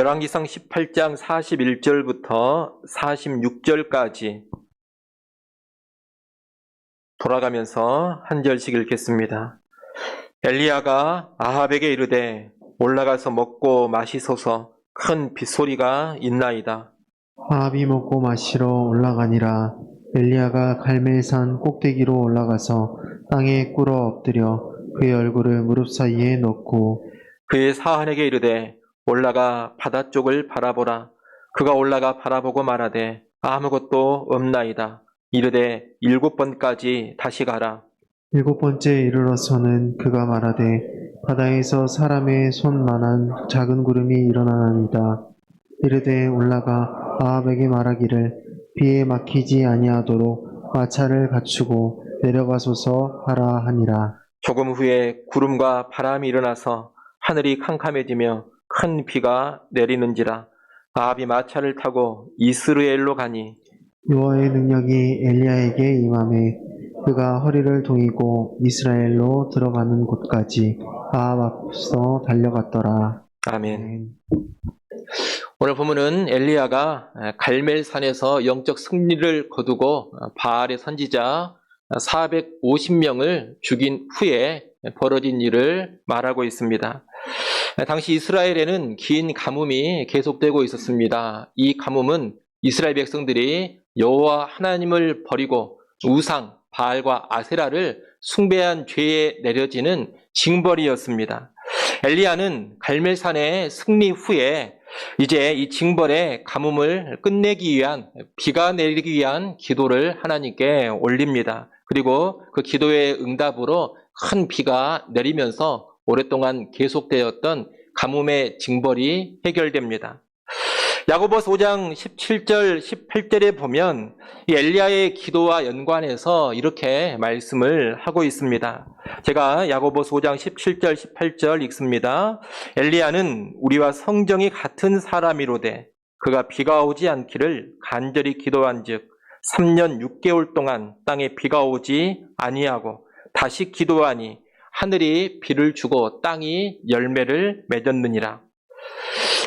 열왕기상 18장 41절부터 46절까지 돌아가면서 한 절씩 읽겠습니다. 엘리야가 아합에게 이르되 올라가서 먹고 마시소서 큰 빗소리가 있나이다. 아합이 먹고 마시러 올라가니라. 엘리야가 갈멜산 꼭대기로 올라가서 땅에 꿇어 엎드려 그의 얼굴을 무릎 사이에 넣고 그의 사환에게 이르되 올라가 바다 쪽을 바라보라. 그가 올라가 바라보고 말하되 아무것도 없나이다. 이르되 7번까지 다시 가라. 7번째 이르러서는 그가 말하되 바다에서 사람의 손만한 작은 구름이 일어나나이다. 이르되 올라가 아합에게 말하기를 비에 막히지 아니하도록 마차를 갖추고 내려가소서 하라 하니라. 조금 후에 구름과 바람이 일어나서 하늘이 캄캄해지며 큰 비가 내리는지라. 아합이 마차를 타고 이스르엘로 가니 여호와의 능력이 엘리야에게 임하매 그가 허리를 동이고 이스라엘로 들어가는 곳까지 아합 앞서 달려갔더라. 아멘. 오늘 본문은 엘리야가 갈멜산에서 영적 승리를 거두고 바알의 선지자 450명을 죽인 후에 벌어진 일을 말하고 있습니다. 당시 이스라엘에는 긴 가뭄이 계속되고 있었습니다. 이 가뭄은 이스라엘 백성들이 여호와 하나님을 버리고 우상, 바알과 아세라를 숭배한 죄에 내려지는 징벌이었습니다. 엘리야는 갈멜산의 승리 후에 이제 이 징벌의 가뭄을 끝내기 위한, 비가 내리기 위한 기도를 하나님께 올립니다. 그리고 그 기도의 응답으로 큰 비가 내리면서 오랫동안 계속되었던 가뭄의 징벌이 해결됩니다. 야고보서 5장 17절, 18절에 보면 이 엘리야의 기도와 연관해서 이렇게 말씀을 하고 있습니다. 제가 야고보서 5장 17절, 18절 읽습니다. 엘리야는 우리와 성정이 같은 사람이로되 그가 비가 오지 않기를 간절히 기도한즉 3년 6개월 동안 땅에 비가 오지 아니하고 다시 기도하니 하늘이 비를 주고 땅이 열매를 맺었느니라.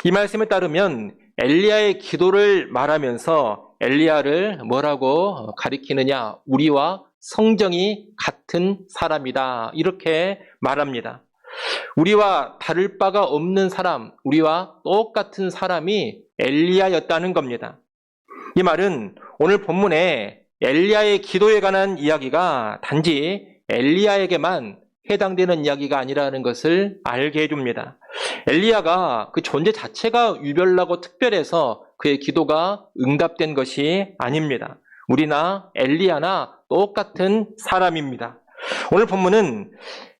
이 말씀에 따르면 엘리야의 기도를 말하면서 엘리야를 뭐라고 가리키느냐? 우리와 성정이 같은 사람이다. 이렇게 말합니다. 우리와 다를 바가 없는 사람, 우리와 똑같은 사람이 엘리야였다는 겁니다. 이 말은 오늘 본문에 엘리야의 기도에 관한 이야기가 단지 엘리야에게만 해당되는 이야기가 아니라는 것을 알게 해줍니다. 엘리야가 그 존재 자체가 유별나고 특별해서 그의 기도가 응답된 것이 아닙니다. 우리나 엘리야나 똑같은 사람입니다. 오늘 본문은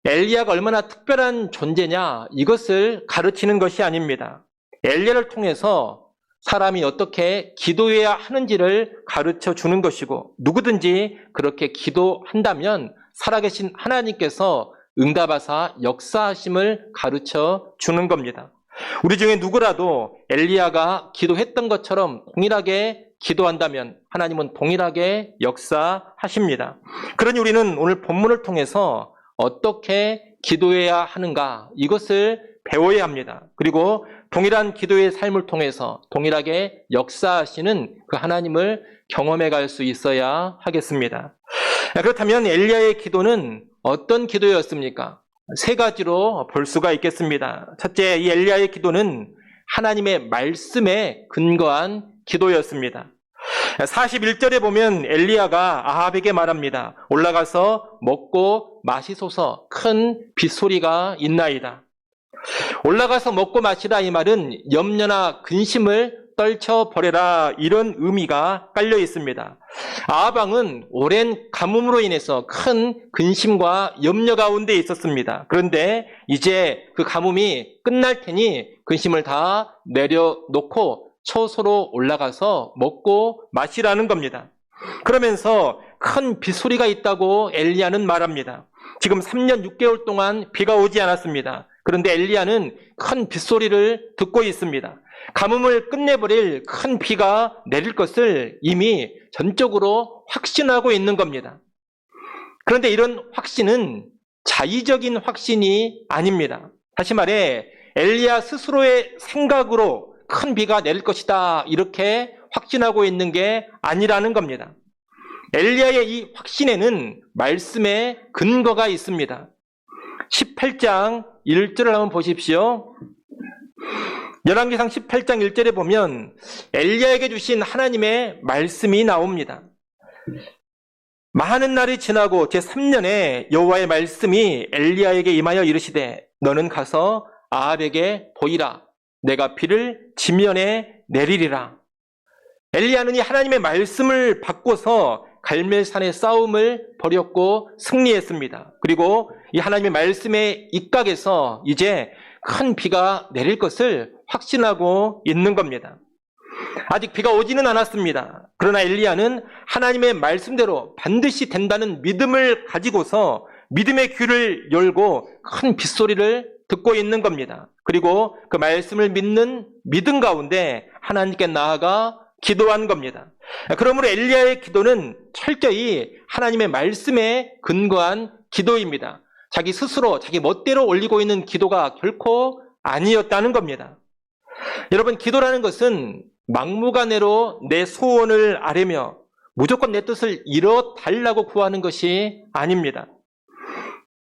엘리야가 얼마나 특별한 존재냐 이것을 가르치는 것이 아닙니다. 엘리야를 통해서 사람이 어떻게 기도해야 하는지를 가르쳐 주는 것이고 누구든지 그렇게 기도한다면 살아계신 하나님께서 응답하사 역사하심을 가르쳐 주는 겁니다. 우리 중에 누구라도 엘리야가 기도했던 것처럼 동일하게 기도한다면 하나님은 동일하게 역사하십니다. 그러니 우리는 오늘 본문을 통해서 어떻게 기도해야 하는가 이것을 배워야 합니다. 그리고 동일한 기도의 삶을 통해서 동일하게 역사하시는 그 하나님을 경험해 갈 수 있어야 하겠습니다. 그렇다면 엘리야의 기도는 어떤 기도였습니까? 3가지로 볼 수가 있겠습니다. 첫째, 이 엘리야의 기도는 하나님의 말씀에 근거한 기도였습니다. 41절에 보면 엘리야가 아합에게 말합니다. 올라가서 먹고 마시소서 큰 빗소리가 있나이다. 올라가서 먹고 마시라 이 말은 염려나 근심을 떨쳐버려라 이런 의미가 깔려 있습니다. 아합 왕은 오랜 가뭄으로 인해서 큰 근심과 염려 가운데 있었습니다. 그런데 이제 그 가뭄이 끝날 테니 근심을 다 내려놓고 처소로 올라가서 먹고 마시라는 겁니다. 그러면서 큰 빗소리가 있다고 엘리야는 말합니다. 지금 3년 6개월 동안 비가 오지 않았습니다. 그런데 엘리야는 큰 빗소리를 듣고 있습니다. 가뭄을 끝내버릴 큰 비가 내릴 것을 이미 전적으로 확신하고 있는 겁니다. 그런데 이런 확신은 자의적인 확신이 아닙니다. 다시 말해 엘리야 스스로의 생각으로 큰 비가 내릴 것이다 이렇게 확신하고 있는 게 아니라는 겁니다. 엘리야의 이 확신에는 말씀의 근거가 있습니다. 18장 1절을 한번 보십시오. 열왕기상 18장 1절에 보면 엘리야에게 주신 하나님의 말씀이 나옵니다. 많은 날이 지나고 제3년에 여호와의 말씀이 엘리야에게 임하여 이르시되 너는 가서 아합에게 보이라. 내가 비를 지면에 내리리라. 엘리야는 이 하나님의 말씀을 받고서 갈멜산의 싸움을 벌였고 승리했습니다. 그리고 이 하나님의 말씀의 입각에서 이제 큰 비가 내릴 것을 확신하고 있는 겁니다. 아직 비가 오지는 않았습니다. 그러나 엘리야는 하나님의 말씀대로 반드시 된다는 믿음을 가지고서 믿음의 귀를 열고 큰 빗소리를 듣고 있는 겁니다. 그리고 그 말씀을 믿는 믿음 가운데 하나님께 나아가 기도한 겁니다. 그러므로 엘리야의 기도는 철저히 하나님의 말씀에 근거한 기도입니다. 자기 스스로 자기 멋대로 올리고 있는 기도가 결코 아니었다는 겁니다. 여러분, 기도라는 것은 막무가내로 내 소원을 아뢰며 무조건 내 뜻을 이뤄달라고 구하는 것이 아닙니다.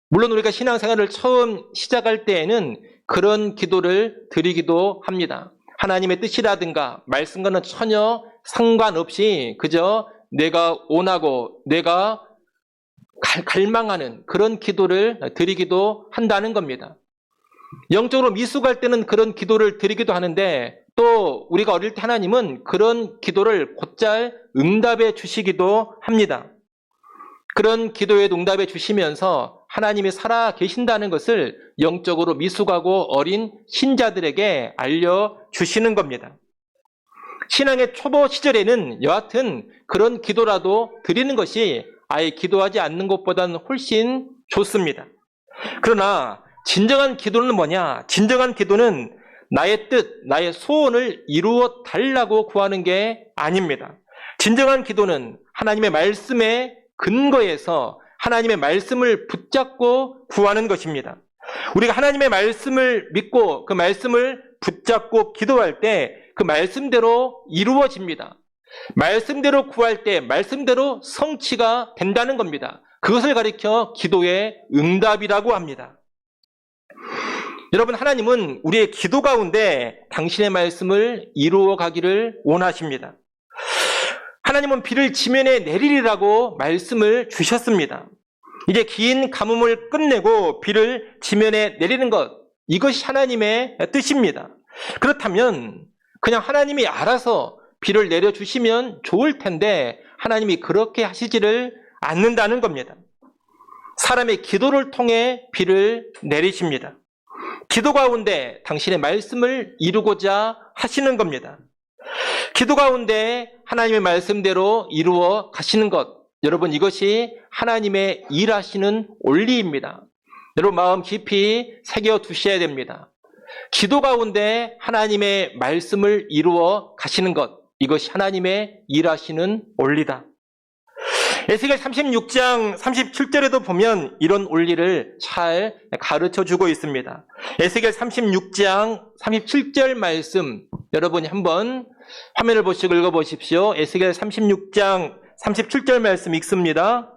물론 우리가 신앙생활을 처음 시작할 때에는 그런 기도를 드리기도 합니다. 하나님의 뜻이라든가 말씀과는 전혀 상관없이 그저 내가 원하고 내가 갈망하는 그런 기도를 드리기도 한다는 겁니다. 영적으로 미숙할 때는 그런 기도를 드리기도 하는데 또 우리가 어릴 때 하나님은 그런 기도를 곧잘 응답해 주시기도 합니다. 그런 기도에 응답해 주시면서 하나님이 살아 계신다는 것을 영적으로 미숙하고 어린 신자들에게 알려주시는 겁니다. 신앙의 초보 시절에는 여하튼 그런 기도라도 드리는 것이 아예 기도하지 않는 것보다는 훨씬 좋습니다. 그러나 진정한 기도는 뭐냐? 진정한 기도는 나의 뜻, 나의 소원을 이루어 달라고 구하는 게 아닙니다. 진정한 기도는 하나님의 말씀에 근거해서 하나님의 말씀을 붙잡고 구하는 것입니다. 우리가 하나님의 말씀을 믿고 그 말씀을 붙잡고 기도할 때 그 말씀대로 이루어집니다. 말씀대로 구할 때 말씀대로 성취가 된다는 겁니다. 그것을 가리켜 기도의 응답이라고 합니다. 여러분, 하나님은 우리의 기도 가운데 당신의 말씀을 이루어 가기를 원하십니다. 하나님은 비를 지면에 내리리라고 말씀을 주셨습니다. 이제 긴 가뭄을 끝내고 비를 지면에 내리는 것, 이것이 하나님의 뜻입니다. 그렇다면 그냥 하나님이 알아서 비를 내려주시면 좋을 텐데 하나님이 그렇게 하시지를 않는다는 겁니다. 사람의 기도를 통해 비를 내리십니다. 기도 가운데 당신의 말씀을 이루고자 하시는 겁니다. 기도 가운데 하나님의 말씀대로 이루어 가시는 것, 여러분, 이것이 하나님의 일하시는 원리입니다. 여러분, 마음 깊이 새겨 두셔야 됩니다. 기도 가운데 하나님의 말씀을 이루어 가시는 것, 이것이 하나님의 일하시는 원리다. 에스겔 36장 37절에도 보면 이런 원리를 잘 가르쳐주고 있습니다. 에스겔 36장 37절 말씀, 여러분이 한번 화면을 보시고 읽어보십시오. 에스겔 36장 37절 말씀 읽습니다.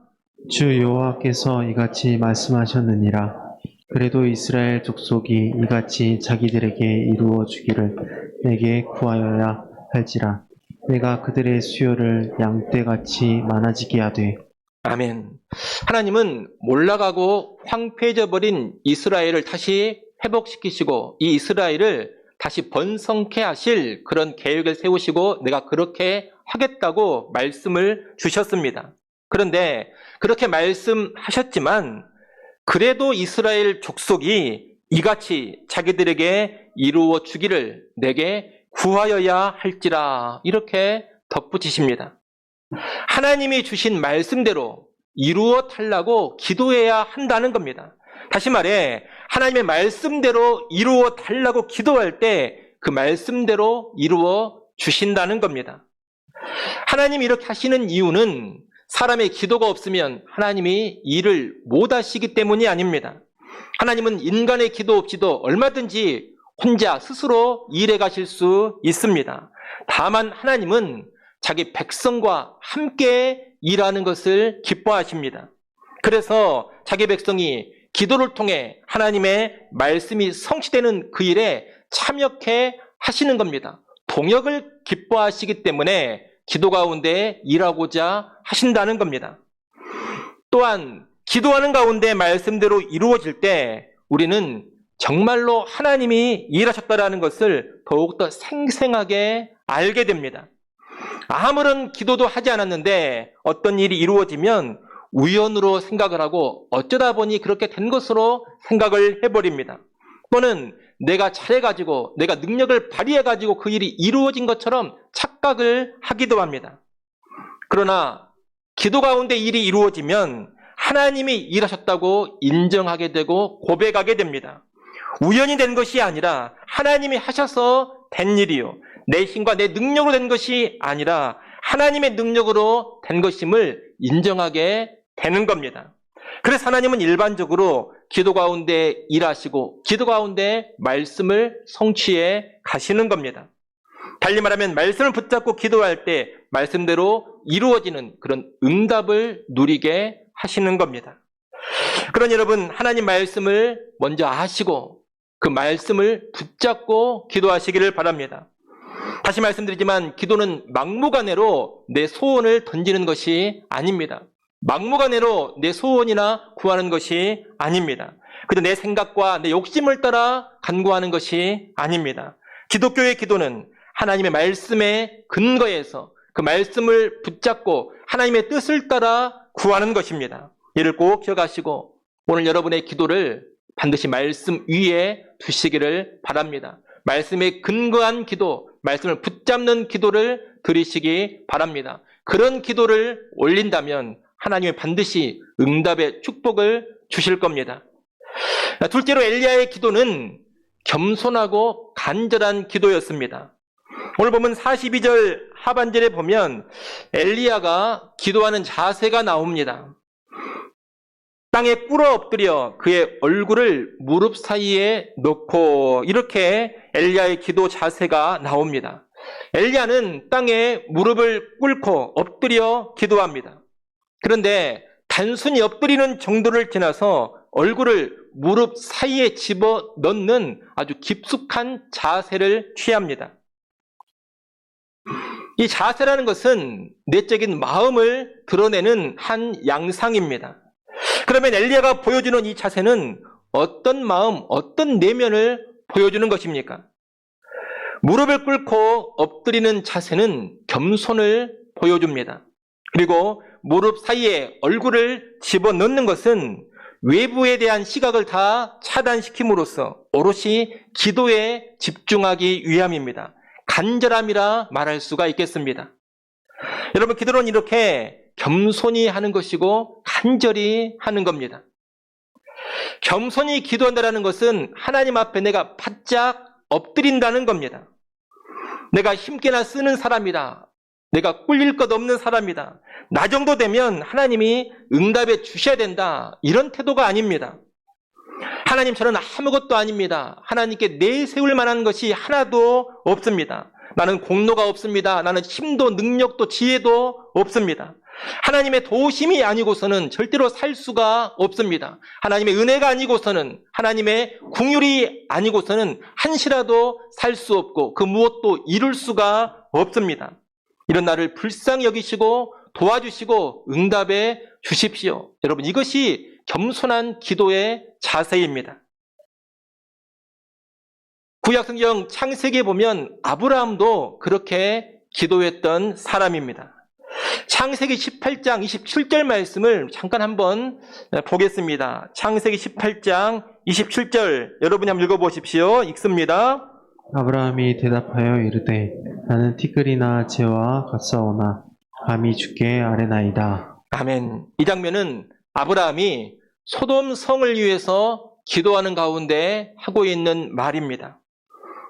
주 여호와께서 이같이 말씀하셨느니라. 그래도 이스라엘 족속이 이같이 자기들에게 이루어 주기를 내게 구하여야 할지라. 내가 그들의 수요를 양떼같이 많아지게 하되. 아멘. 하나님은 몰락하고 황폐해져 버린 이스라엘을 다시 회복시키시고 이 이스라엘을 다시 번성케 하실 그런 계획을 세우시고 내가 그렇게 하겠다고 말씀을 주셨습니다. 그런데 그렇게 말씀하셨지만 그래도 이스라엘 족속이 이같이 자기들에게 이루어 주기를 내게 구하여야 할지라 이렇게 덧붙이십니다. 하나님이 주신 말씀대로 이루어 달라고 기도해야 한다는 겁니다. 다시 말해 하나님의 말씀대로 이루어 달라고 기도할 때 그 말씀대로 이루어 주신다는 겁니다. 하나님이 이렇게 하시는 이유는 사람의 기도가 없으면 하나님이 일을 못 하시기 때문이 아닙니다. 하나님은 인간의 기도 없이도 얼마든지 혼자 스스로 일해 가실 수 있습니다. 다만 하나님은 자기 백성과 함께 일하는 것을 기뻐하십니다. 그래서 자기 백성이 기도를 통해 하나님의 말씀이 성취되는 그 일에 참여해 하시는 겁니다. 동역을 기뻐하시기 때문에 기도 가운데 일하고자 하신다는 겁니다. 또한 기도하는 가운데 말씀대로 이루어질 때 우리는 정말로 하나님이 일하셨다라는 것을 더욱더 생생하게 알게 됩니다. 아무런 기도도 하지 않았는데 어떤 일이 이루어지면 우연으로 생각을 하고 어쩌다 보니 그렇게 된 것으로 생각을 해버립니다. 또는 내가 잘해가지고 내가 능력을 발휘해가지고 그 일이 이루어진 것처럼 착각을 하기도 합니다. 그러나 기도 가운데 일이 이루어지면 하나님이 일하셨다고 인정하게 되고 고백하게 됩니다. 우연히 된 것이 아니라 하나님이 하셔서 된 일이요. 내 힘과 내 능력으로 된 것이 아니라 하나님의 능력으로 된 것임을 인정하게 되는 겁니다. 그래서 하나님은 일반적으로 기도 가운데 일하시고 기도 가운데 말씀을 성취해 가시는 겁니다. 달리 말하면 말씀을 붙잡고 기도할 때 말씀대로 이루어지는 그런 응답을 누리게 하시는 겁니다. 그러니 여러분, 하나님 말씀을 먼저 아시고 그 말씀을 붙잡고 기도하시기를 바랍니다. 다시 말씀드리지만 기도는 막무가내로 내 소원을 던지는 것이 아닙니다. 막무가내로 내 소원이나 구하는 것이 아닙니다. 그저 내 생각과 내 욕심을 따라 간구하는 것이 아닙니다. 기독교의 기도는 하나님의 말씀에 근거해서 그 말씀을 붙잡고 하나님의 뜻을 따라 구하는 것입니다. 이를 꼭 기억하시고 오늘 여러분의 기도를 반드시 말씀 위에 두시기를 바랍니다. 말씀에 근거한 기도, 말씀을 붙잡는 기도를 드리시기 바랍니다. 그런 기도를 올린다면 하나님이 반드시 응답의 축복을 주실 겁니다. 둘째로 엘리야의 기도는 겸손하고 간절한 기도였습니다. 오늘 보면 42절 하반절에 보면 엘리야가 기도하는 자세가 나옵니다. 땅에 꿇어 엎드려 그의 얼굴을 무릎 사이에 넣고, 이렇게 엘리야의 기도 자세가 나옵니다. 엘리야는 땅에 무릎을 꿇고 엎드려 기도합니다. 그런데 단순히 엎드리는 정도를 지나서 얼굴을 무릎 사이에 집어 넣는 아주 깊숙한 자세를 취합니다. 이 자세라는 것은 내적인 마음을 드러내는 한 양상입니다. 그러면 엘리야가 보여주는 이 자세는 어떤 마음, 어떤 내면을 보여주는 것입니까? 무릎을 꿇고 엎드리는 자세는 겸손을 보여줍니다. 그리고 무릎 사이에 얼굴을 집어넣는 것은 외부에 대한 시각을 다 차단시킴으로써 오롯이 기도에 집중하기 위함입니다. 간절함이라 말할 수가 있겠습니다. 여러분, 기도는 이렇게 겸손히 하는 것이고 간절히 하는 겁니다. 겸손히 기도한다는 것은 하나님 앞에 내가 바짝 엎드린다는 겁니다. 내가 힘께나 쓰는 사람이다. 내가 꿀릴 것 없는 사람이다. 나 정도 되면 하나님이 응답해 주셔야 된다. 이런 태도가 아닙니다. 하나님, 저는 아무것도 아닙니다. 하나님께 내세울 만한 것이 하나도 없습니다. 나는 공로가 없습니다. 나는 힘도 능력도 지혜도 없습니다. 하나님의 도우심이 아니고서는 절대로 살 수가 없습니다. 하나님의 은혜가 아니고서는, 하나님의 긍휼이 아니고서는 한시라도 살 수 없고 그 무엇도 이룰 수가 없습니다. 이런 나를 불쌍히 여기시고 도와주시고 응답해 주십시오. 여러분, 이것이 겸손한 기도의 자세입니다. 구약성경 창세기에 보면 아브라함도 그렇게 기도했던 사람입니다. 창세기 18장 27절 말씀을 잠깐 한번 보겠습니다. 창세기 18장 27절 여러분이 한번 읽어보십시오. 읽습니다. 아브라함이 대답하여 이르되 나는 티끌이나 재와 같사오나 감히 주께 아뢰나이다. 아멘. 이 장면은 아브라함이 소돔 성을 위해서 기도하는 가운데 하고 있는 말입니다.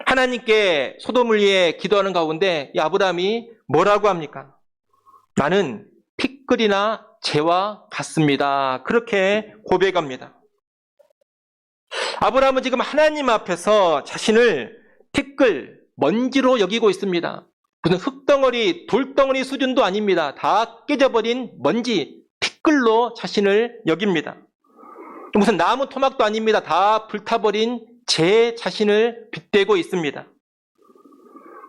하나님께 소돔을 위해 기도하는 가운데 이 아브라함이 뭐라고 합니까? 나는 티끌이나 재와 같습니다. 그렇게 고백합니다. 아브라함은 지금 하나님 앞에서 자신을 티끌, 먼지로 여기고 있습니다. 무슨 흙덩어리, 돌덩어리 수준도 아닙니다. 다 깨져버린 먼지, 티끌로 자신을 여깁니다. 무슨 나무 토막도 아닙니다. 다 불타버린 제 자신을 빗대고 있습니다.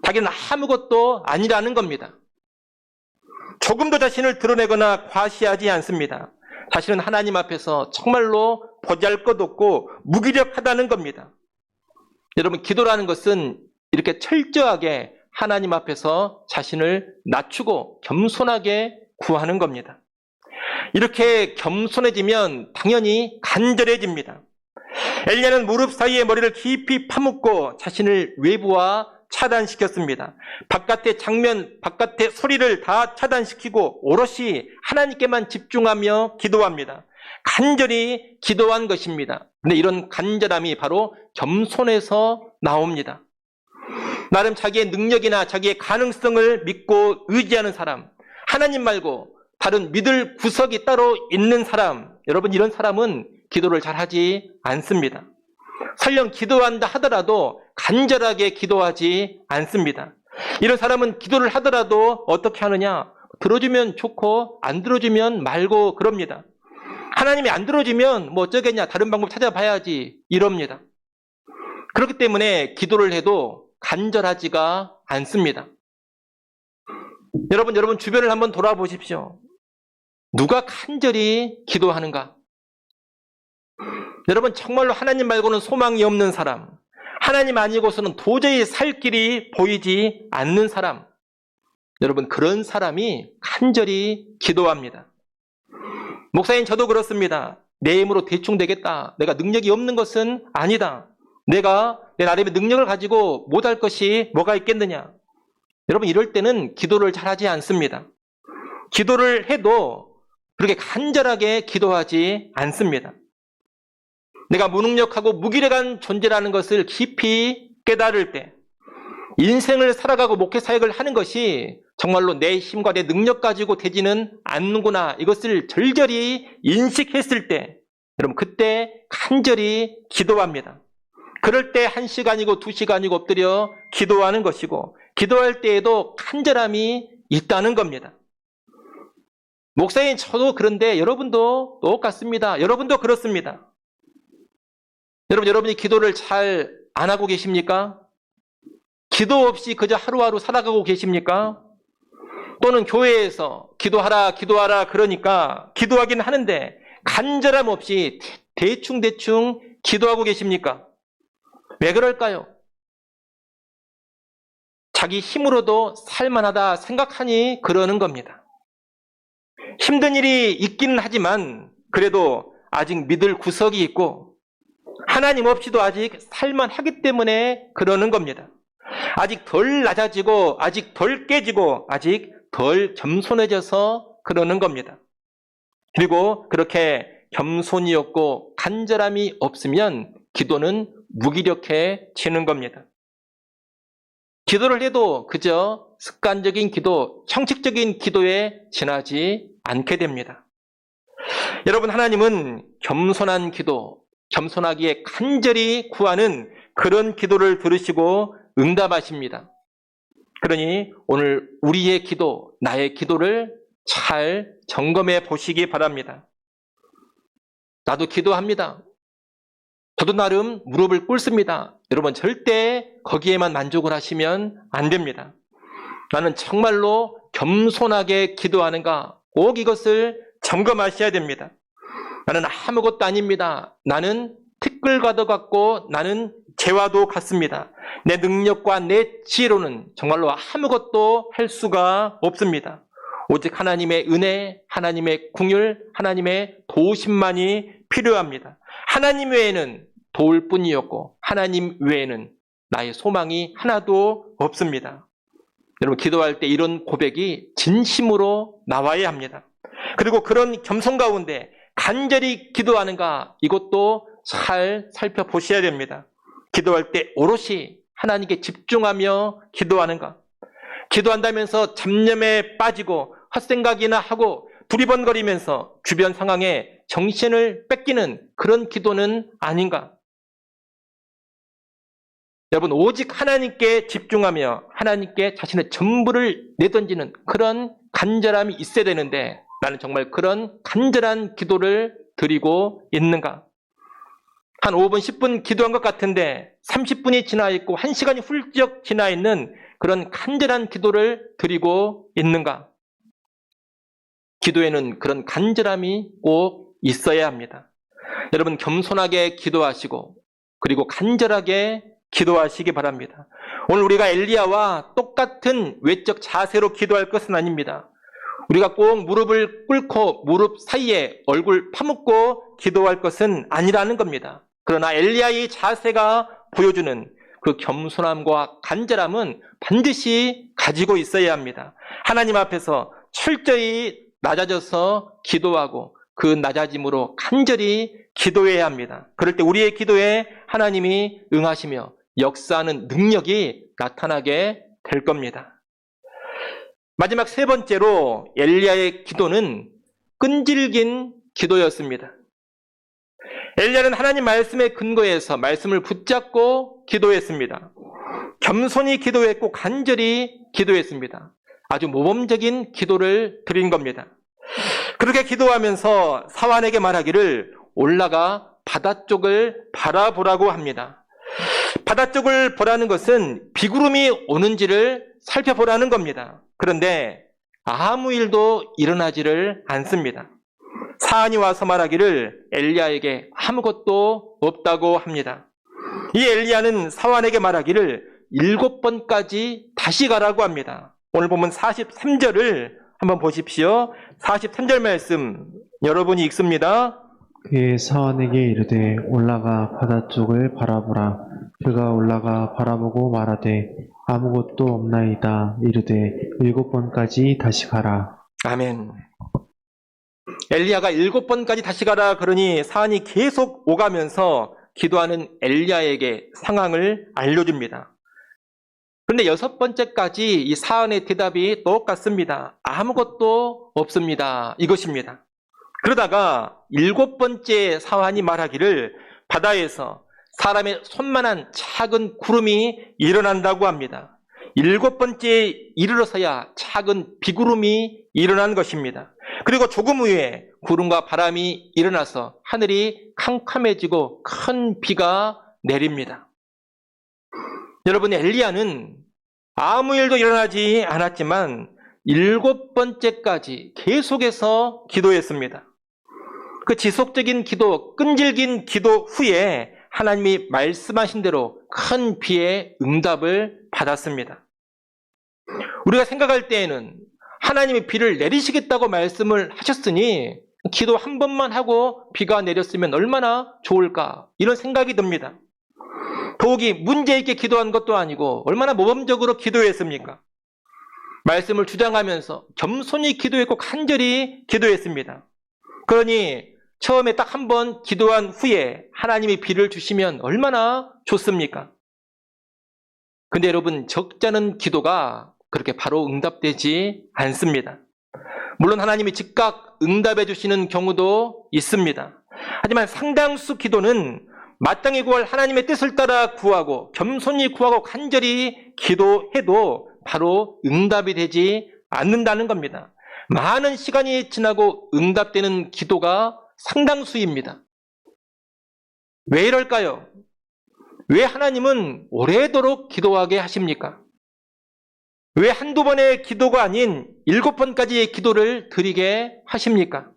자기는 아무것도 아니라는 겁니다. 조금도 자신을 드러내거나 과시하지 않습니다. 자신은 하나님 앞에서 정말로 보잘것없고 무기력하다는 겁니다. 여러분, 기도라는 것은 이렇게 철저하게 하나님 앞에서 자신을 낮추고 겸손하게 구하는 겁니다. 이렇게 겸손해지면 당연히 간절해집니다. 엘리야는 무릎 사이에 머리를 깊이 파묻고 자신을 외부와 차단시켰습니다. 바깥의 장면, 바깥의 소리를 다 차단시키고 오롯이 하나님께만 집중하며 기도합니다. 간절히 기도한 것입니다. 근데 이런 간절함이 바로 겸손에서 나옵니다. 나름 자기의 능력이나 자기의 가능성을 믿고 의지하는 사람, 하나님 말고 다른 믿을 구석이 따로 있는 사람, 여러분, 이런 사람은 기도를 잘 하지 않습니다. 설령 기도한다 하더라도 간절하게 기도하지 않습니다. 이런 사람은 기도를 하더라도 어떻게 하느냐? 들어주면 좋고 안 들어주면 말고 그럽니다. 하나님이 안 들어주면 뭐 어쩌겠냐, 다른 방법 찾아봐야지 이럽니다. 그렇기 때문에 기도를 해도 간절하지가 않습니다. 여러분 주변을 한번 돌아보십시오. 누가 간절히 기도하는가? 여러분, 정말로 하나님 말고는 소망이 없는 사람, 하나님 아니고서는 도저히 살 길이 보이지 않는 사람, 여러분, 그런 사람이 간절히 기도합니다. 목사님, 저도 그렇습니다. 내 힘으로 대충 되겠다, 내가 능력이 없는 것은 아니다, 내가 내 나름의 능력을 가지고 못할 것이 뭐가 있겠느냐. 여러분, 이럴 때는 기도를 잘하지 않습니다. 기도를 해도 그렇게 간절하게 기도하지 않습니다. 내가 무능력하고 무기력한 존재라는 것을 깊이 깨달을 때, 인생을 살아가고 목회 사역을 하는 것이 정말로 내 힘과 내 능력 가지고 되지는 않는구나, 이것을 절절히 인식했을 때, 여러분, 그때 간절히 기도합니다. 그럴 때 1시간이고 2시간이고 엎드려 기도하는 것이고, 기도할 때에도 간절함이 있다는 겁니다. 목사님, 저도 그런데 여러분도 똑같습니다. 여러분도 그렇습니다. 여러분이 기도를 잘 안 하고 계십니까? 기도 없이 그저 하루하루 살아가고 계십니까? 또는 교회에서 기도하라 그러니까 기도하긴 하는데 간절함 없이 대충 기도하고 계십니까? 왜 그럴까요? 자기 힘으로도 살만하다 생각하니 그러는 겁니다. 힘든 일이 있기는 하지만 그래도 아직 믿을 구석이 있고 하나님 없이도 아직 살만하기 때문에 그러는 겁니다. 아직 덜 낮아지고 아직 덜 깨지고 아직 덜 겸손해져서 그러는 겁니다. 그리고 그렇게 겸손이 없고 간절함이 없으면 기도는 무기력해지는 겁니다. 기도를 해도 그저 습관적인 기도, 형식적인 기도에 지나지 않게 됩니다. 여러분, 하나님은 겸손한 기도, 겸손하기에 간절히 구하는 그런 기도를 들으시고 응답하십니다. 그러니 오늘 우리의 기도, 나의 기도를 잘 점검해 보시기 바랍니다. 나도 기도합니다. 저도 나름 무릎을 꿇습니다. 여러분, 절대 거기에만 만족을 하시면 안 됩니다. 나는 정말로 겸손하게 기도하는가, 꼭 이것을 점검하셔야 됩니다. 나는 아무것도 아닙니다. 나는 티끌과도 같고 나는 재와도 같습니다. 내 능력과 내 지혜로는 정말로 아무것도 할 수가 없습니다. 오직 하나님의 은혜, 하나님의 긍휼, 하나님의 도우심만이 필요합니다. 하나님 외에는 도울 뿐이었고 하나님 외에는 나의 소망이 하나도 없습니다. 여러분, 기도할 때 이런 고백이 진심으로 나와야 합니다. 그리고 그런 겸손 가운데 간절히 기도하는가, 이것도 잘 살펴보셔야 됩니다. 기도할 때 오롯이 하나님께 집중하며 기도하는가, 기도한다면서 잡념에 빠지고 헛생각이나 하고 두리번거리면서 주변 상황에 정신을 뺏기는 그런 기도는 아닌가. 여러분, 오직 하나님께 집중하며 하나님께 자신의 전부를 내던지는 그런 간절함이 있어야 되는데 나는 정말 그런 간절한 기도를 드리고 있는가? 한 5분, 10분 기도한 것 같은데 30분이 지나 있고 1시간이 훌쩍 지나 있는 그런 간절한 기도를 드리고 있는가? 기도에는 그런 간절함이 꼭 있어야 합니다. 여러분, 겸손하게 기도하시고 그리고 간절하게 기도하시기 바랍니다. 오늘 우리가 엘리야와 똑같은 외적 자세로 기도할 것은 아닙니다. 우리가 꼭 무릎을 꿇고 무릎 사이에 얼굴 파묻고 기도할 것은 아니라는 겁니다. 그러나 엘리야의 자세가 보여주는 그 겸손함과 간절함은 반드시 가지고 있어야 합니다. 하나님 앞에서 철저히 낮아져서 기도하고 그 낮아짐으로 간절히 기도해야 합니다. 그럴 때 우리의 기도에 하나님이 응하시며 역사하는 능력이 나타나게 될 겁니다. 마지막 세 번째로 엘리야의 기도는 끈질긴 기도였습니다. 엘리야는 하나님 말씀에 근거해서 말씀을 붙잡고 기도했습니다. 겸손히 기도했고 간절히 기도했습니다. 아주 모범적인 기도를 드린 겁니다. 그렇게 기도하면서 사환에게 말하기를 올라가 바다 쪽을 바라보라고 합니다. 바다 쪽을 보라는 것은 비구름이 오는지를 살펴보라는 겁니다. 그런데 아무 일도 일어나지를 않습니다. 사안이 와서 말하기를 엘리야에게 아무것도 없다고 합니다. 이 엘리야는 사환에게 말하기를 7번까지 다시 가라고 합니다. 오늘 보면 43절을 한번 보십시오. 43절 말씀 여러분이 읽습니다. 그의 사환에게 이르되 올라가 바다 쪽을 바라보라. 그가 올라가 바라보고 말하되 아무것도 없나이다. 이르되 7번까지 다시 가라. 아멘. 엘리야가 7번까지 다시 가라 그러니 사안이 계속 오가면서 기도하는 엘리야에게 상황을 알려줍니다. 그런데 6번째까지 이 사안의 대답이 똑같습니다. 아무것도 없습니다. 이것입니다. 그러다가 7번째 사안이 말하기를 바다에서 사람의 손만한 작은 구름이 일어난다고 합니다. 7번째에 이르러서야 작은 비구름이 일어난 것입니다. 그리고 조금 후에 구름과 바람이 일어나서 하늘이 캄캄해지고 큰 비가 내립니다. 여러분, 엘리야는 아무 일도 일어나지 않았지만 7번째까지 계속해서 기도했습니다. 그 지속적인 기도, 끈질긴 기도 후에 하나님이 말씀하신 대로 큰 비의 응답을 받았습니다. 우리가 생각할 때에는 하나님이 비를 내리시겠다고 말씀을 하셨으니 기도 한 번만 하고 비가 내렸으면 얼마나 좋을까 이런 생각이 듭니다. 더욱이 문제 있게 기도한 것도 아니고 얼마나 모범적으로 기도했습니까? 말씀을 주장하면서 겸손히 기도했고 간절히 기도했습니다. 그러니 처음에 딱 한 번 기도한 후에 하나님이 비를 주시면 얼마나 좋습니까? 근데 여러분, 적잖은 기도가 그렇게 바로 응답되지 않습니다. 물론 하나님이 즉각 응답해 주시는 경우도 있습니다. 하지만 상당수 기도는 마땅히 구할 하나님의 뜻을 따라 구하고 겸손히 구하고 간절히 기도해도 바로 응답이 되지 않는다는 겁니다. 많은 시간이 지나고 응답되는 기도가 상당수입니다. 왜 이럴까요? 왜 하나님은 오래도록 기도하게 하십니까? 왜 한두 번의 기도가 아닌 7번까지의 기도를 드리게 하십니까?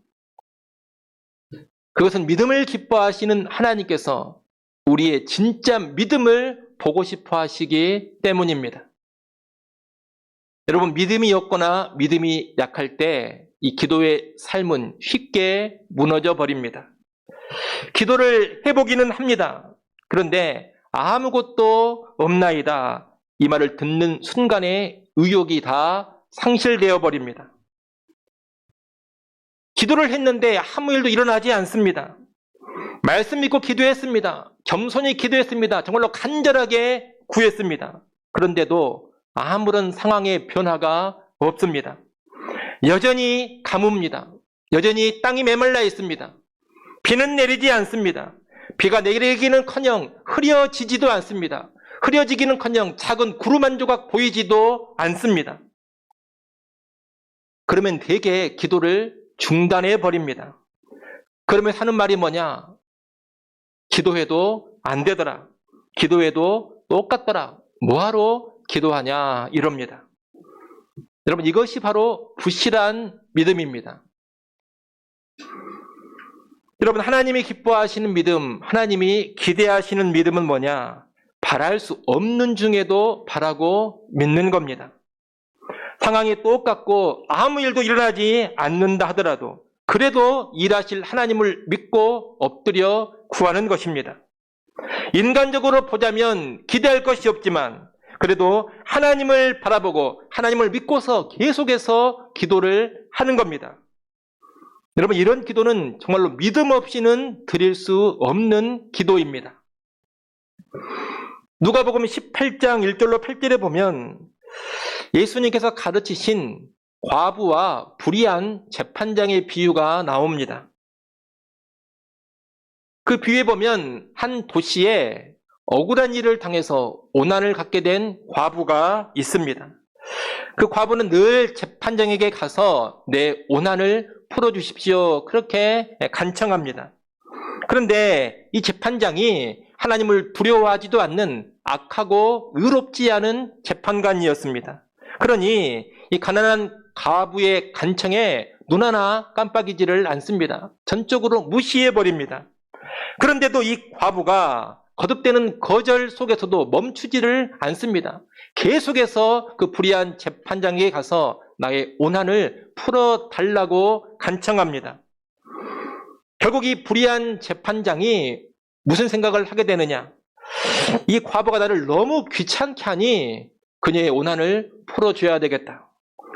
그것은 믿음을 기뻐하시는 하나님께서 우리의 진짜 믿음을 보고 싶어 하시기 때문입니다. 여러분, 믿음이 없거나 믿음이 약할 때 이 기도의 삶은 쉽게 무너져 버립니다. 기도를 해보기는 합니다. 그런데 아무것도 없나이다. 이 말을 듣는 순간에 의욕이 다 상실되어 버립니다. 기도를 했는데 아무 일도 일어나지 않습니다. 말씀 믿고 기도했습니다. 겸손히 기도했습니다. 정말로 간절하게 구했습니다. 그런데도 아무런 상황의 변화가 없습니다. 여전히 가뭄입니다. 여전히 땅이 메말라 있습니다. 비는 내리지 않습니다. 비가 내리기는커녕 흐려지지도 않습니다. 흐려지기는커녕 작은 구름 한 조각 보이지도 않습니다. 그러면 대개 기도를 중단해 버립니다. 그러면 하는 말이 뭐냐? 기도해도 안 되더라. 기도해도 똑같더라. 뭐하러 기도하냐? 이럽니다. 여러분, 이것이 바로 부실한 믿음입니다. 여러분, 하나님이 기뻐하시는 믿음, 하나님이 기대하시는 믿음은 뭐냐? 바랄 수 없는 중에도 바라고 믿는 겁니다. 상황이 똑같고 아무 일도 일어나지 않는다 하더라도 그래도 일하실 하나님을 믿고 엎드려 구하는 것입니다. 인간적으로 보자면 기대할 것이 없지만 그래도 하나님을 바라보고 하나님을 믿고서 계속해서 기도를 하는 겁니다. 여러분, 이런 기도는 정말로 믿음 없이는 드릴 수 없는 기도입니다. 누가복음 18장 1절로 8절에 보면 예수님께서 가르치신 과부와 불의한 재판장의 비유가 나옵니다. 그 비유에 보면 한 도시에 억울한 일을 당해서 오난을 갖게 된 과부가 있습니다. 그 과부는 늘 재판장에게 가서 내 오난을 풀어주십시오, 그렇게 간청합니다. 그런데 이 재판장이 하나님을 두려워하지도 않는 악하고 의롭지 않은 재판관이었습니다. 그러니 이 가난한 과부의 간청에 눈 하나 깜빡이지를 않습니다. 전적으로 무시해버립니다. 그런데도 이 과부가 거듭되는 거절 속에서도 멈추지를 않습니다. 계속해서 그 불의한 재판장에게 가서 나의 오난을 풀어달라고 간청합니다. 결국 이 불의한 재판장이 무슨 생각을 하게 되느냐? 이 과부가 나를 너무 귀찮게 하니 그녀의 오난을 풀어줘야 되겠다.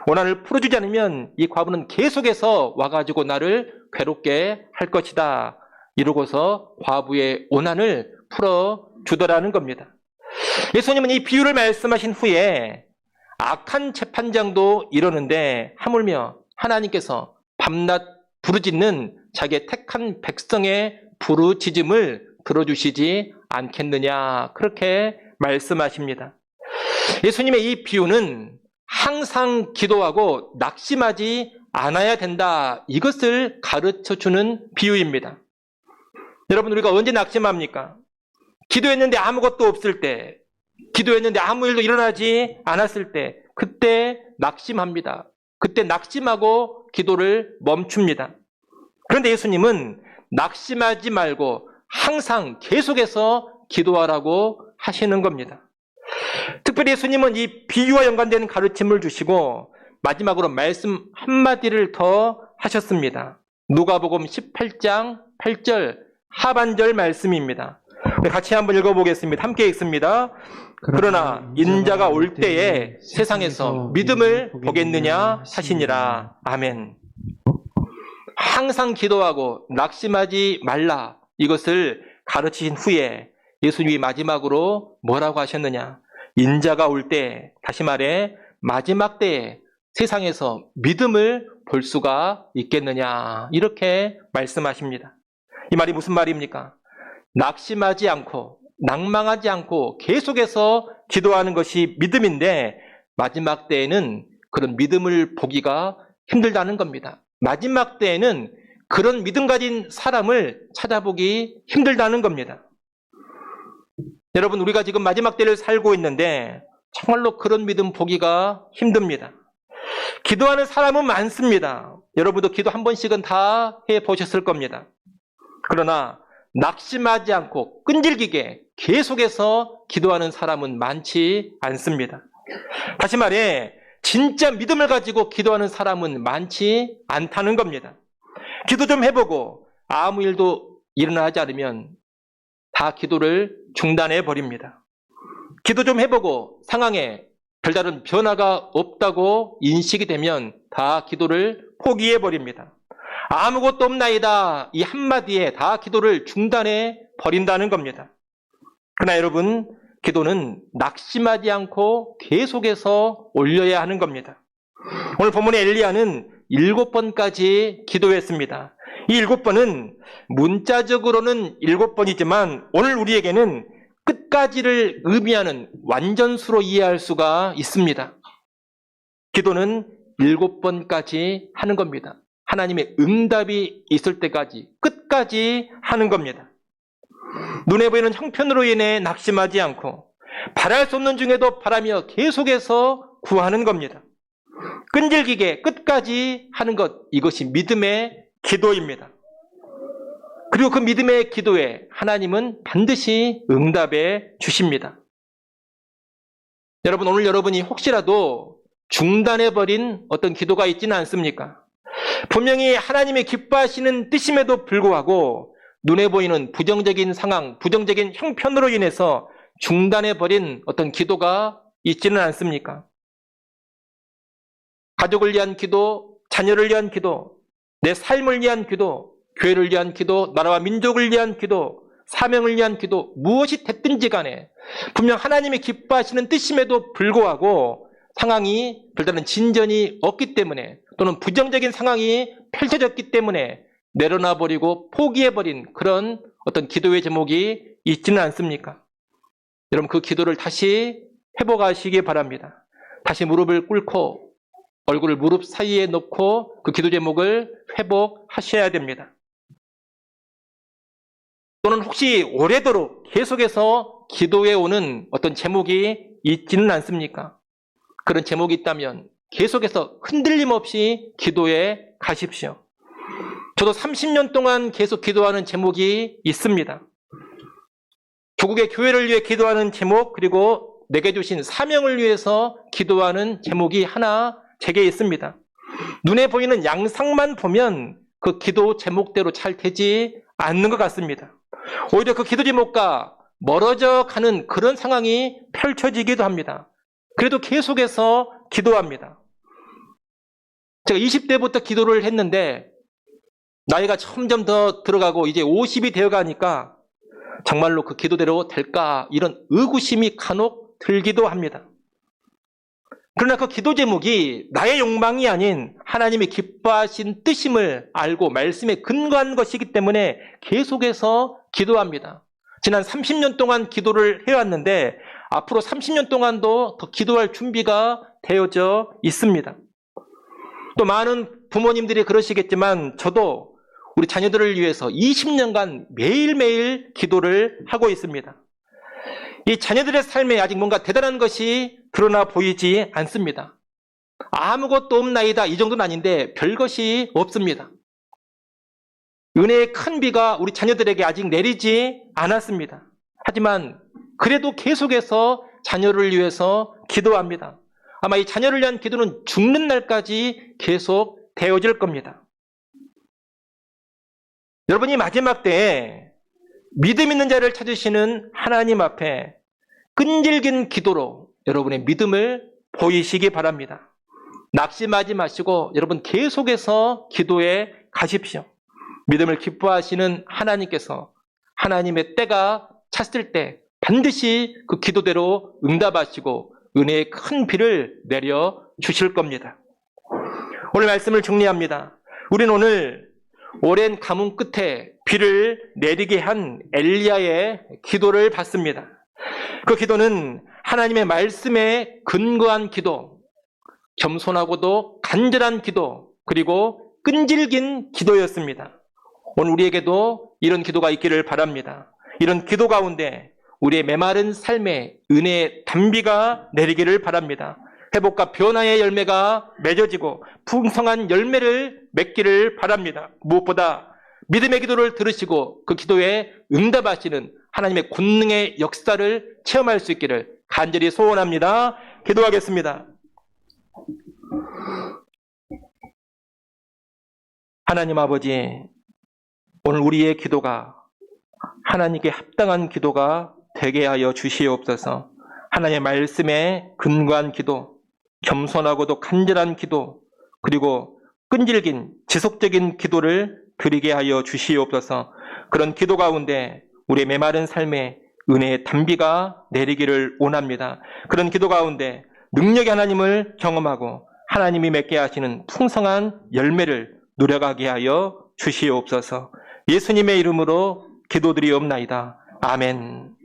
오난을 풀어주지 않으면 이 과부는 계속해서 와가지고 나를 괴롭게 할 것이다. 이러고서 과부의 오난을 풀어주더라는 겁니다. 예수님은 이 비유를 말씀하신 후에 악한 재판장도 이러는데 하물며 하나님께서 밤낮 부르짖는 자기의 택한 백성의 부르짖음을 들어주시지 않겠느냐, 그렇게 말씀하십니다. 예수님의 이 비유는 항상 기도하고 낙심하지 않아야 된다, 이것을 가르쳐주는 비유입니다. 여러분, 우리가 언제 낙심합니까? 기도했는데 아무것도 없을 때, 기도했는데 아무 일도 일어나지 않았을 때, 그때 낙심합니다. 그때 낙심하고 기도를 멈춥니다. 그런데 예수님은 낙심하지 말고 항상 계속해서 기도하라고 하시는 겁니다. 특별히 예수님은 이 비유와 연관되는 가르침을 주시고 마지막으로 말씀 한마디를 더 하셨습니다. 누가복음 18장 8절 하반절 말씀입니다. 같이 한번 읽어보겠습니다. 함께 읽습니다. 그러나 인자가 올 때에 세상에서 믿음을 보겠느냐 하시니라. 아멘. 항상 기도하고 낙심하지 말라, 이것을 가르치신 후에 예수님이 마지막으로 뭐라고 하셨느냐? 인자가 올 때, 다시 말해 마지막 때에 세상에서 믿음을 볼 수가 있겠느냐, 이렇게 말씀하십니다. 이 말이 무슨 말입니까? 낙심하지 않고 낭망하지 않고 계속해서 기도하는 것이 믿음인데 마지막 때에는 그런 믿음을 보기가 힘들다는 겁니다. 마지막 때에는 그런 믿음 가진 사람을 찾아보기 힘들다는 겁니다. 여러분, 우리가 지금 마지막 때를 살고 있는데 정말로 그런 믿음 보기가 힘듭니다. 기도하는 사람은 많습니다. 여러분도 기도 한 번씩은 다 해보셨을 겁니다. 그러나 낙심하지 않고 끈질기게 계속해서 기도하는 사람은 많지 않습니다. 다시 말해 진짜 믿음을 가지고 기도하는 사람은 많지 않다는 겁니다. 기도 좀 해보고 아무 일도 일어나지 않으면 다 기도를 중단해 버립니다. 기도 좀 해보고 상황에 별다른 변화가 없다고 인식이 되면 다 기도를 포기해 버립니다. 아무것도 없나이다, 이 한마디에 다 기도를 중단해 버린다는 겁니다. 그러나 여러분, 기도는 낙심하지 않고 계속해서 올려야 하는 겁니다. 오늘 본문의 엘리야는 7번까지 기도했습니다. 이 7번은 문자적으로는 7번이지만 오늘 우리에게는 끝까지를 의미하는 완전수로 이해할 수가 있습니다. 기도는 7번까지 하는 겁니다. 하나님의 응답이 있을 때까지 끝까지 하는 겁니다. 눈에 보이는 형편으로 인해 낙심하지 않고 바랄 수 없는 중에도 바라며 계속해서 구하는 겁니다. 끈질기게 끝까지 하는 것, 이것이 믿음의 기도입니다. 그리고 그 믿음의 기도에 하나님은 반드시 응답해 주십니다. 여러분, 오늘 여러분이 혹시라도 중단해버린 어떤 기도가 있지는 않습니까? 분명히 하나님의 기뻐하시는 뜻임에도 불구하고 눈에 보이는 부정적인 상황, 부정적인 형편으로 인해서 중단해버린 어떤 기도가 있지는 않습니까? 가족을 위한 기도, 자녀를 위한 기도, 내 삶을 위한 기도, 교회를 위한 기도, 나라와 민족을 위한 기도, 사명을 위한 기도, 무엇이 됐든지 간에 분명 하나님이 기뻐하시는 뜻임에도 불구하고 상황이 별다른 진전이 없기 때문에 또는 부정적인 상황이 펼쳐졌기 때문에 내려놔버리고 포기해버린 그런 어떤 기도의 제목이 있지는 않습니까? 여러분, 그 기도를 다시 회복하시기 바랍니다. 다시 무릎을 꿇고 얼굴을 무릎 사이에 놓고 그 기도 제목을 회복하셔야 됩니다. 또는 혹시 오래도록 계속해서 기도해 오는 어떤 제목이 있지는 않습니까? 그런 제목이 있다면 계속해서 흔들림 없이 기도해 가십시오. 저도 30년 동안 계속 기도하는 제목이 있습니다. 조국의 교회를 위해 기도하는 제목, 그리고 내게 주신 사명을 위해서 기도하는 제목이 하나 제게 있습니다. 눈에 보이는 양상만 보면 그 기도 제목대로 잘 되지 않는 것 같습니다. 오히려 그 기도 제목과 멀어져 가는 그런 상황이 펼쳐지기도 합니다. 그래도 계속해서 기도합니다. 제가 20대부터 기도를 했는데 나이가 점점 더 들어가고 이제 50이 되어 가니까 정말로 그 기도대로 될까, 이런 의구심이 간혹 들기도 합니다. 그러나 그 기도 제목이 나의 욕망이 아닌 하나님이 기뻐하신 뜻임을 알고 말씀에 근거한 것이기 때문에 계속해서 기도합니다. 지난 30년 동안 기도를 해왔는데 앞으로 30년 동안도 더 기도할 준비가 되어져 있습니다. 또 많은 부모님들이 그러시겠지만 저도 우리 자녀들을 위해서 20년간 매일매일 기도를 하고 있습니다. 이 자녀들의 삶에 아직 뭔가 대단한 것이 드러나 보이지 않습니다. 아무것도 없나이다, 이 정도는 아닌데 별것이 없습니다. 은혜의 큰 비가 우리 자녀들에게 아직 내리지 않았습니다. 하지만 그래도 계속해서 자녀를 위해서 기도합니다. 아마 이 자녀를 위한 기도는 죽는 날까지 계속 되어질 겁니다. 여러분이 마지막 때에 믿음 있는 자를 찾으시는 하나님 앞에 끈질긴 기도로 여러분의 믿음을 보이시기 바랍니다. 낙심하지 마시고 여러분 계속해서 기도해 가십시오. 믿음을 기뻐하시는 하나님께서 하나님의 때가 찼을 때 반드시 그 기도대로 응답하시고 은혜의 큰 비를 내려 주실 겁니다. 오늘 말씀을 정리합니다. 우리는 오늘 오랜 가뭄 끝에 비를 내리게 한 엘리야의 기도를 봤습니다. 그 기도는 하나님의 말씀에 근거한 기도, 겸손하고도 간절한 기도, 그리고 끈질긴 기도였습니다. 오늘 우리에게도 이런 기도가 있기를 바랍니다. 이런 기도 가운데 우리의 메마른 삶에 은혜의 단비가 내리기를 바랍니다. 회복과 변화의 열매가 맺어지고 풍성한 열매를 맺기를 바랍니다. 무엇보다 믿음의 기도를 들으시고 그 기도에 응답하시는 하나님의 권능의 역사를 체험할 수 있기를 간절히 소원합니다. 기도하겠습니다. 하나님 아버지, 오늘 우리의 기도가 하나님께 합당한 기도가 되게 하여 주시옵소서. 하나님의 말씀에 근거한 기도, 겸손하고도 간절한 기도, 그리고 끈질긴 지속적인 기도를 드리게 하여 주시옵소서. 그런 기도 가운데 우리의 메마른 삶에 은혜의 단비가 내리기를 원합니다. 그런 기도 가운데 능력의 하나님을 경험하고 하나님이 맺게 하시는 풍성한 열매를 누려가게 하여 주시옵소서. 예수님의 이름으로 기도드리옵나이다. 아멘.